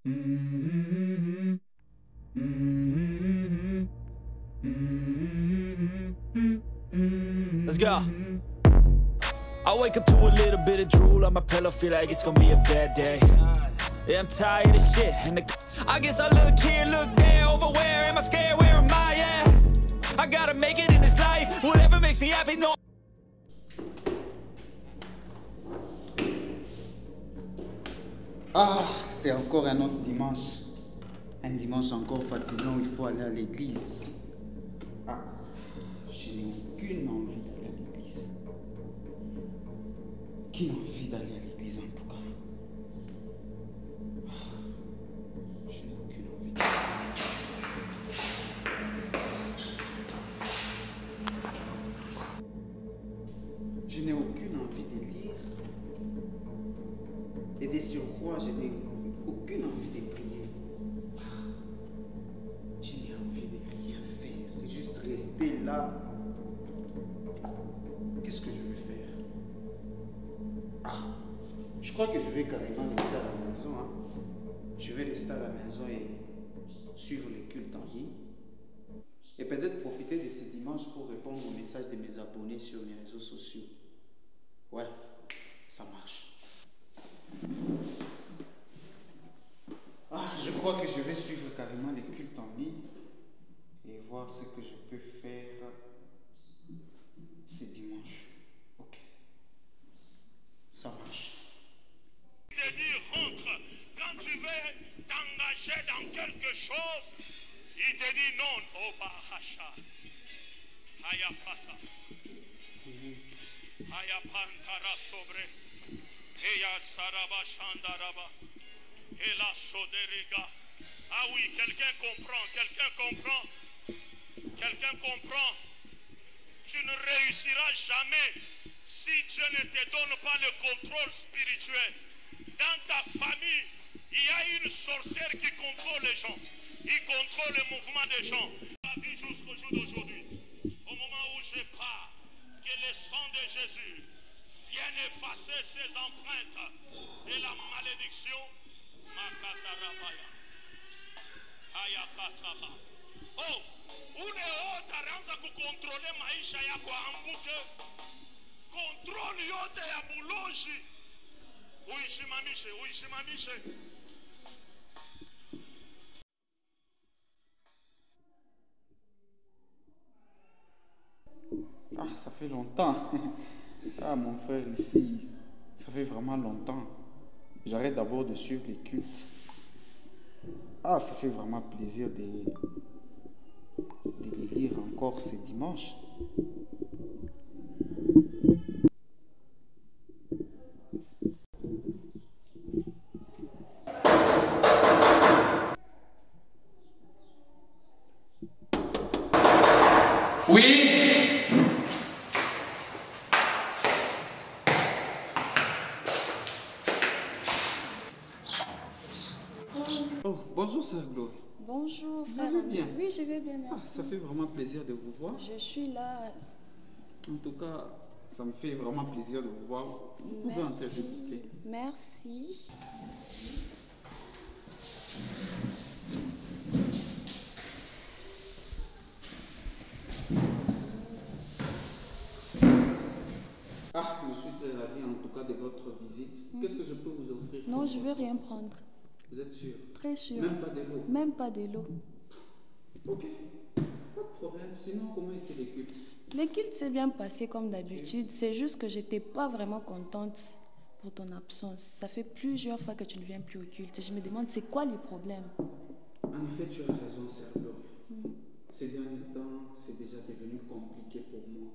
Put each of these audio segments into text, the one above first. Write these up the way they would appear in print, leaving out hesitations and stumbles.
Let's go. I wake up to a little bit of drool on my pillow, feel like it's gonna be a bad day. Yeah, I'm tired of shit, and I guess I look here, look there, over where am I scared, where am I at? I gotta make it in this life, whatever makes me happy, no. Ah, c'est encore un autre dimanche. Un dimanche encore fatigant où il faut aller à l'église. Ah, je n'ai aucune envie d'aller à l'église. Aucune envie d'aller à l'église en tout cas. Ah, je n'ai aucune envie. Je n'ai aucune envie de lire. Et de surcroît, je n'ai aucune envie de prier. Je n'ai envie de rien faire, de juste rester là. Qu'est-ce que je vais faire? Ah, je crois que je vais carrément rester à la maison. Hein. Je vais rester à la maison et suivre les cultes en ligne. Et peut-être profiter de ce dimanche pour répondre aux messages de mes abonnés sur mes réseaux sociaux. Ouais, ça marche. Ah, je crois que je vais suivre carrément les cultes en ligne et voir ce que je peux faire ce dimanche. Ok, ça marche. Te dit rentre quand tu veux t'engager dans quelque chose, il te dit non, oh bahasha, hayapata, hayapantara sobre. Eya saraba shandaraba. Et la soderiga. Ah oui, quelqu'un comprend, quelqu'un comprend. Quelqu'un comprend. Tu ne réussiras jamais si Dieu ne te donne pas le contrôle spirituel. Dans ta famille, il y a une sorcière qui contrôle les gens. Il contrôle le mouvement des gens. La vie jusqu'au jour d'aujourd'hui. Au moment où je pars, que le sang de Jésus vienne effacer ces empreintes de la malédiction. Makatarabaya. Ayakataba. Oh, une autre aranza kukontrole maisha yako ambuke. Control yote ya buloji. Uishimamishe, uishimamishe. Ah, ça fait longtemps. Ah, mon frère ici, ça fait vraiment longtemps. J'arrête d'abord de suivre les cultes. Ah, ça fait vraiment plaisir de les lire encore ce dimanche. Oui. Oh, bonjour, sœur Gloire. Bonjour, Vous frère. allez bien? Oui, je vais bien, Ah, merci. ça fait vraiment plaisir de vous voir. Je suis là. En tout cas, ça me fait vraiment plaisir de vous voir. Vous pouvez entrer, s'il vous plaît. Merci. Ah, je suis très ravi en tout cas de votre visite. Qu'est-ce que je peux vous offrir? Non, je ne veux rien prendre. Vous êtes sûr? Très sûr. Même pas de l'eau? Même pas de l'eau. Ok, pas de problème. Sinon, comment étaient les cultes? Le culte s'est bien passé comme d'habitude. C'est juste que j'étais pas vraiment contente pour ton absence. Ça fait plusieurs fois que tu ne viens plus au culte. Je me demande, c'est quoi les problèmes? En effet, tu as raison, sœur Gloria. Ces derniers temps, c'est déjà devenu compliqué pour moi.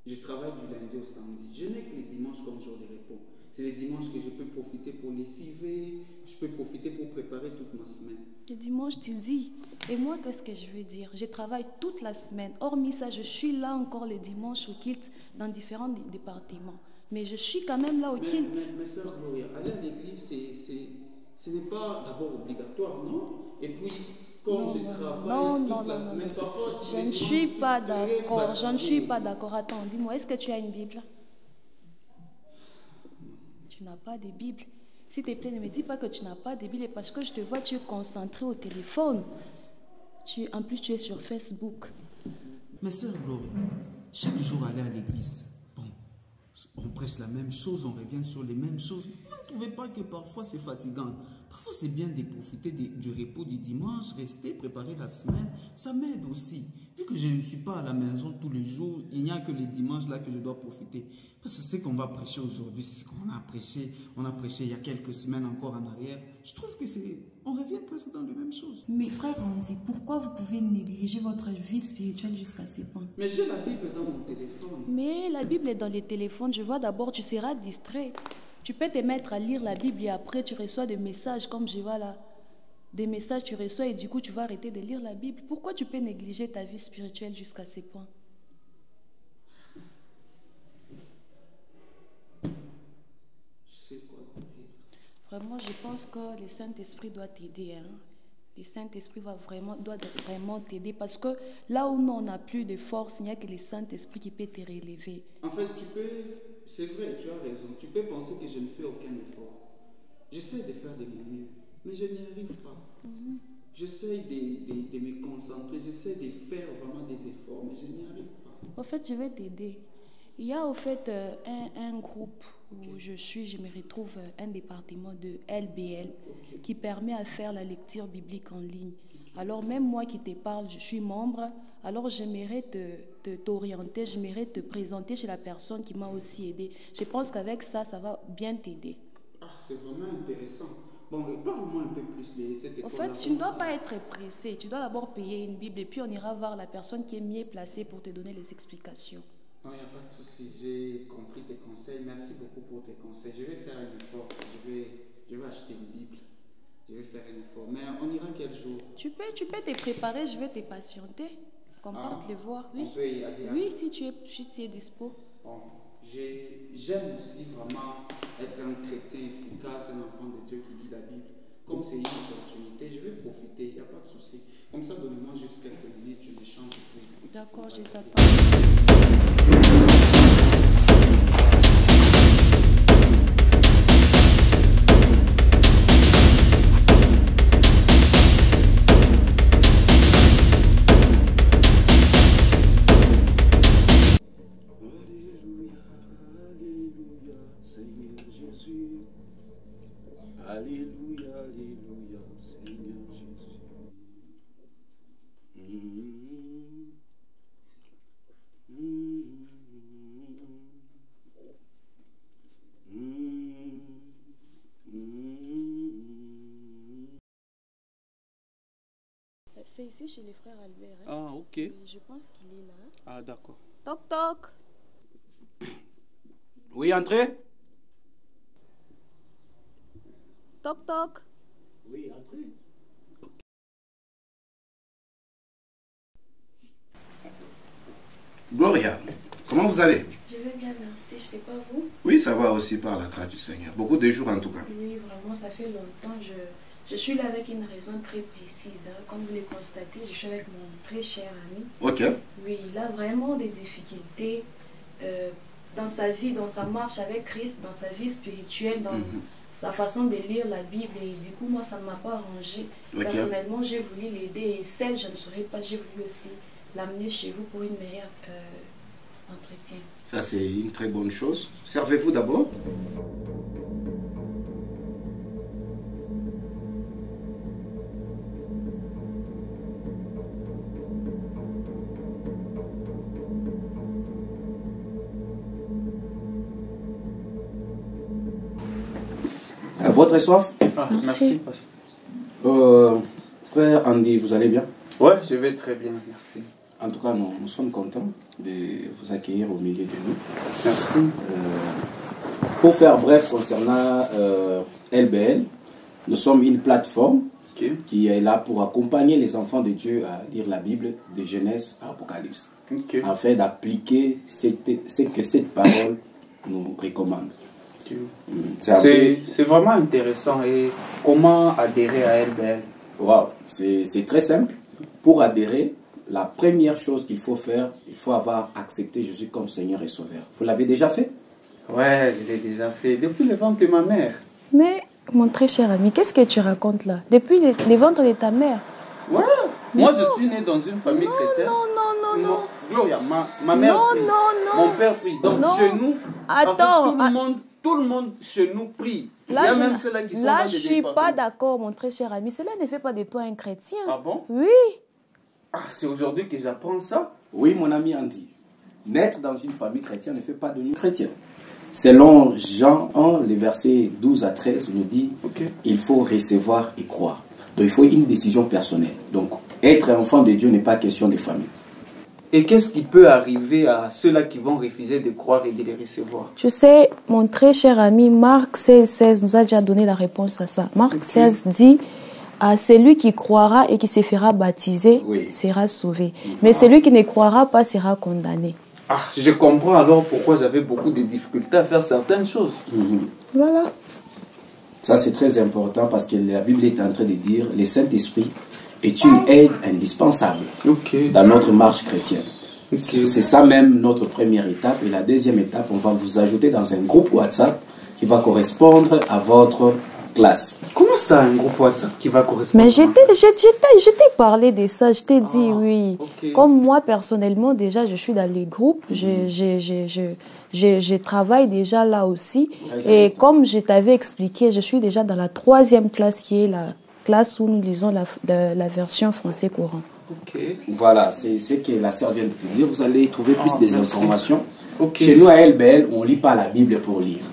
Je travaille du lundi au samedi. Je n'ai que les dimanches comme jour de repos. C'est les dimanches que je peux profiter pour lessiver, je peux profiter pour préparer toute ma semaine. Le dimanche, tu dis. Et moi, qu'est-ce que je veux dire? Je travaille toute la semaine. Hormis ça, je suis là encore les dimanches au culte dans différents départements. Mais je suis quand même là au culte. Mais sœur Gloria, aller à l'église, ce n'est pas d'abord obligatoire, non? Et puis, comme je travaille toute la semaine, parfois... Je ne suis pas d'accord. Je ne suis pas d'accord. Attends, dis-moi, est-ce que tu as une Bible? Tu n'as pas de Bible. S'il te plaît, ne me dis pas que tu n'as pas de Bible parce que je te vois, tu es concentré au téléphone. En plus, tu es sur Facebook. Mais sœur Laure, chaque jour aller à l'église, bon, on prêche la même chose, on revient sur les mêmes choses. Vous ne trouvez pas que parfois c'est fatigant? Parfois c'est bien de profiter du repos du dimanche, rester, préparer la semaine. Ça m'aide aussi. Vu que je ne suis pas à la maison tous les jours, il n'y a que les dimanches là que je dois profiter. Parce que ce qu'on va prêcher aujourd'hui, c'est ce qu'on a prêché. On a prêché il y a quelques semaines encore en arrière. Je trouve que on revient presque dans les mêmes choses. Mais frère Andy, pourquoi vous pouvez négliger votre vie spirituelle jusqu'à ce point? Mais j'ai la Bible dans mon téléphone. Mais la Bible est dans les téléphones. Je vois d'abord, tu seras distrait. Tu peux te mettre à lire la Bible et après tu reçois des messages comme je vois là. Des messages tu reçois et du coup tu vas arrêter de lire la Bible. Pourquoi tu peux négliger ta vie spirituelle jusqu'à ce point? Vraiment, je pense que le Saint-Esprit doit t'aider. Hein. Le Saint-Esprit doit vraiment t'aider parce que là où on n'a plus de force, il n'y a que le Saint-Esprit qui peut te relever. En fait, c'est vrai, tu as raison. Tu peux penser que je ne fais aucun effort. J'essaie de faire de mon mieux, mais je n'y arrive pas. J'essaie de me concentrer, j'essaie de faire vraiment des efforts, mais je n'y arrive pas. Au fait, je vais t'aider. Il y a au fait un groupe où je me retrouve un département de LBL qui permet à faire la lecture biblique en ligne. Alors même moi qui te parle, je suis membre, alors j'aimerais t'orienter, j'aimerais te présenter chez la personne qui m'a aussi aidé. Je pense qu'avec ça, ça va bien t'aider. Ah, c'est vraiment intéressant. Bon, parle-moi un peu plus de cette école. En fait, tu ne dois pas être pressé. Tu dois d'abord payer une Bible et puis on ira voir la personne qui est mieux placée pour te donner les explications. Non, il n'y a pas de souci. J'ai compris tes conseils. Merci beaucoup pour tes conseils. Je vais faire un effort. Je vais acheter une Bible. Je vais faire un effort. Mais on ira quel jour? Tu peux te préparer. Je vais te patienter. Qu'on parte les voir. Oui. On peut y aller. Oui, si tu es dispo. Bon, j'aime aussi vraiment être un chrétien efficace, un enfant de Dieu qui lit la Bible. Comme c'est une opportunité, je vais profiter. Il n'y a pas de souci. Comme ça, donne-moi juste quelques minutes. Je m'échange et tout. D'accord, je t'attends. Alléluia, alléluia, Seigneur Jésus. C'est ici chez les frères Albert. Hein? Ah, ok. Et je pense qu'il est là. Ah, d'accord. Toc toc. Oui, entrez. Toc toc. Oui, entrez. Gloria, comment vous allez? Je vais bien, merci. Je sais pas vous? Oui, ça va aussi par la grâce du Seigneur. Beaucoup de jours en tout cas. Oui, vraiment, ça fait longtemps. Je suis là avec une raison très précise. Hein. Comme vous le constatez, je suis avec mon très cher ami. Ok. Oui, il a vraiment des difficultés dans sa vie, dans sa marche avec Christ, dans sa vie spirituelle, dans sa façon de lire la Bible. Et du coup, moi, ça ne m'a pas arrangé. Okay. Personnellement, j'ai voulu l'aider. Et celle, je ne saurais pas, j'ai voulu aussi l'amener chez vous pour une meilleure entretien. Ça, c'est une très bonne chose. Servez-vous d'abord. Votre soif? Ah, merci. Frère Andy, vous allez bien? Ouais, je vais très bien, merci. En tout cas, nous sommes contents de vous accueillir au milieu de nous. Merci. Pour faire bref concernant LBL, nous sommes une plateforme qui est là pour accompagner les enfants de Dieu à lire la Bible de Genèse à Apocalypse, afin d'appliquer ce que cette parole nous recommande. C'est vraiment intéressant. Et comment adhérer à LBL? Wow, c'est très simple. Pour adhérer, la première chose qu'il faut faire, il faut avoir accepté Jésus comme Seigneur et Sauveur. Vous l'avez déjà fait? Ouais, je l'ai déjà fait depuis le ventre de ma mère. Mais Mon très cher ami, qu'est-ce que tu racontes là? Depuis les ventres de ta mère? Ouais. Moi, je suis né dans une famille chrétienne. Non. Gloria, ma mère prie. Non. Mon père prie. Donc, chez nous, Attends. tout le monde chez nous prie. Là, il y a même ceux-là qui sont dans des je suis pas d'accord, mon très cher ami. Cela ne fait pas de toi un chrétien. Ah bon? Oui. Ah, c'est aujourd'hui que j'apprends ça? Oui, mon ami Andy. Naître dans une famille chrétienne ne fait pas de nous chrétiens. Selon Jean 1, les versets 12 à 13, nous dit il faut recevoir et croire. Donc, il faut une décision personnelle. Donc, être enfant de Dieu n'est pas question de famille. Et qu'est-ce qui peut arriver à ceux-là qui vont refuser de croire et de les recevoir? Tu sais, mon très cher ami, Marc 16 nous a déjà donné la réponse à ça. Marc 16 dit à celui qui croira et qui se fera baptiser sera sauvé. Mais celui qui ne croira pas sera condamné. Ah, je comprends alors pourquoi j'avais beaucoup de difficultés à faire certaines choses. Voilà. Ça, c'est très important parce que la Bible est en train de dire le Saint-Esprit est une aide indispensable dans notre marche chrétienne. C'est ça même notre première étape. Et la deuxième étape, on va vous ajouter dans un groupe WhatsApp qui va correspondre à votre classe. Comment ça, un groupe WhatsApp qui va correspondre? Mais je t'ai parlé de ça, je t'ai dit oui. Comme moi, personnellement, déjà, je suis dans les groupes, je travaille déjà là aussi. Et comme je t'avais expliqué, je suis déjà dans la 3e classe qui est la classe où nous lisons la version français courant. Voilà, c'est ce que la sœur vient de te dire. Vous allez trouver plus des informations. Chez nous à LBL, on ne lit pas la Bible pour lire.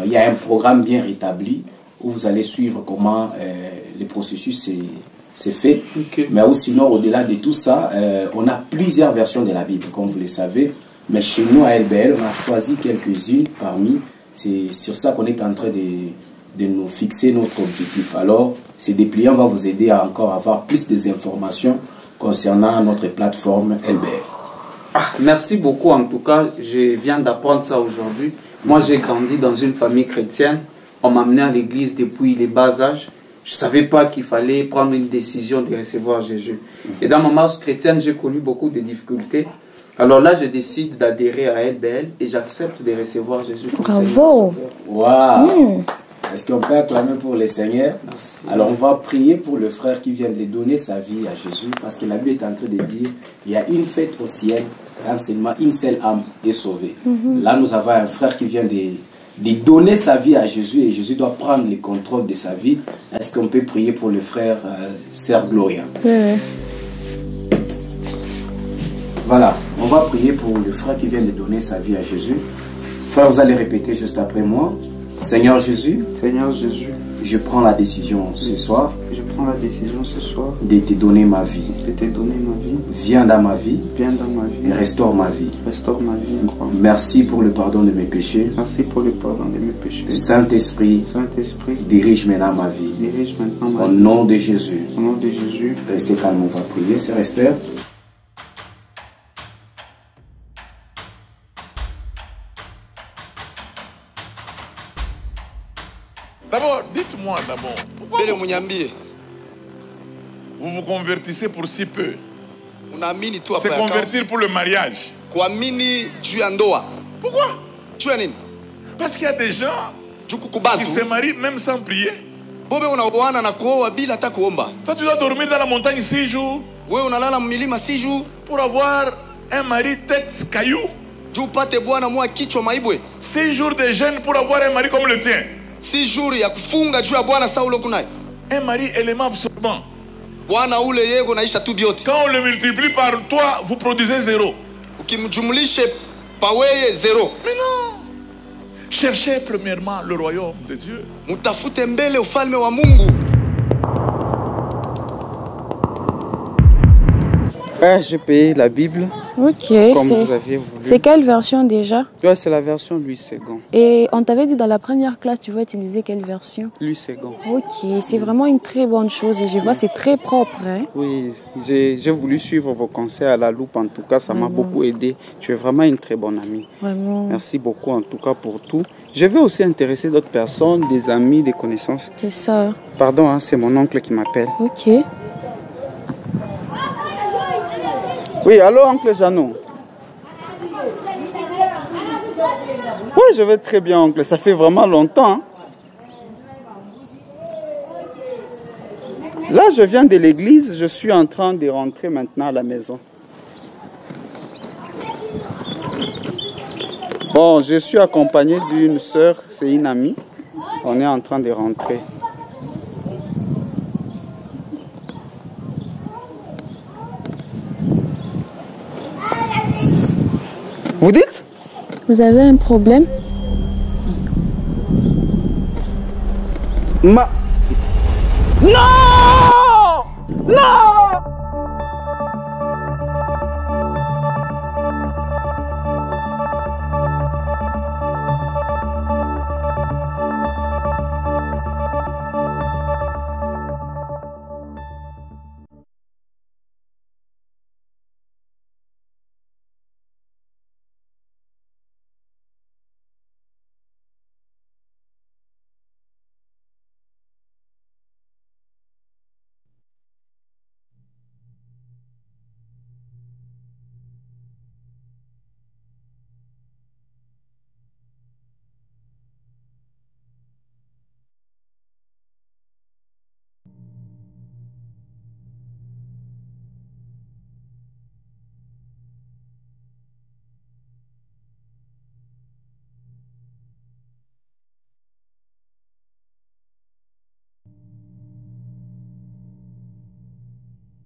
Il y a un programme bien rétabli où vous allez suivre comment le processus s'est fait. Mais sinon, au-delà de tout ça, on a plusieurs versions de la Bible, comme vous le savez. Mais chez nous à LBL, on a choisi quelques-unes parmi. C'est sur ça qu'on est en train de nous fixer notre objectif. Alors, ces dépliants vont vous aider à encore avoir plus d'informations concernant notre plateforme LBL. Ah, merci beaucoup en tout cas, je viens d'apprendre ça aujourd'hui. Moi j'ai grandi dans une famille chrétienne, on m'a amené à l'église depuis les bas âges. Je ne savais pas qu'il fallait prendre une décision de recevoir Jésus. Et dans ma marche chrétienne, j'ai connu beaucoup de difficultés. Alors là, je décide d'adhérer à LBL et j'accepte de recevoir Jésus comme Bravo! Waouh! Est-ce qu'on peut acclamer pour le Seigneur? Merci. Alors on va prier pour le frère qui vient de donner sa vie à Jésus, parce que la Bible est en train de dire il y a une fête au ciel, quand seulement une seule âme est sauvée. Là nous avons un frère qui vient de donner sa vie à Jésus et Jésus doit prendre le contrôle de sa vie. Est-ce qu'on peut prier pour le frère Sœur Gloria? Voilà, on va prier pour le frère qui vient de donner sa vie à Jésus. Frère, vous allez répéter juste après moi. Seigneur Jésus, je prends la décision ce soir. De te donner ma vie. Viens dans ma vie. Et restaure ma vie. Merci pour le pardon de mes péchés. Saint-Esprit, dirige maintenant ma vie. Au nom de Jésus. Restez calme, on va prier, c'est Esther. D'abord, dites-moi d'abord, pourquoi vous vous convertissez pour si peu? C'est convertir pour le mariage. Pourquoi? Parce qu'il y a des gens qui se marient même sans prier. Toi, tu dois dormir dans la montagne 6 jours pour avoir un mari tête caillou. 6 jours de jeûne pour avoir un mari comme le tien. 6 jours ya kufunga juu ya Bwana Saulo kunai. Un mari élément absorbant. Bwana ule yego naisha tu biote. Quand on le multiplie par 3, vous produisez 0. Ukimjumlishe paweye 0. Mais non. Cherchez premièrement le royaume de Dieu. Mutafute mbele ufalme wa Mungu. J'ai payé la Bible. Ok, comme vous aviez voulu. C'est quelle version déjà? C'est la version Louis II. Et on t'avait dit dans la première classe, tu vas utiliser quelle version? Louis II. Ok, c'est vraiment une très bonne chose et je vois c'est très propre. Hein? Oui, j'ai voulu suivre vos conseils à la loupe. En tout cas, ça m'a beaucoup aidé. Tu es vraiment une très bonne amie. Vraiment. Merci beaucoup en tout cas pour tout. Je vais aussi intéresser d'autres personnes, des amis, des connaissances. C'est ça. Pardon, hein, c'est mon oncle qui m'appelle. Ok. Oui, allô, oncle Jeannot. Oui, je vais très bien, oncle. Ça fait vraiment longtemps. Hein? Là, je viens de l'église, je suis en train de rentrer maintenant à la maison. Bon, je suis accompagné d'une sœur, c'est une amie. On est en train de rentrer. Vous dites? Vous avez un problème? Non! Non!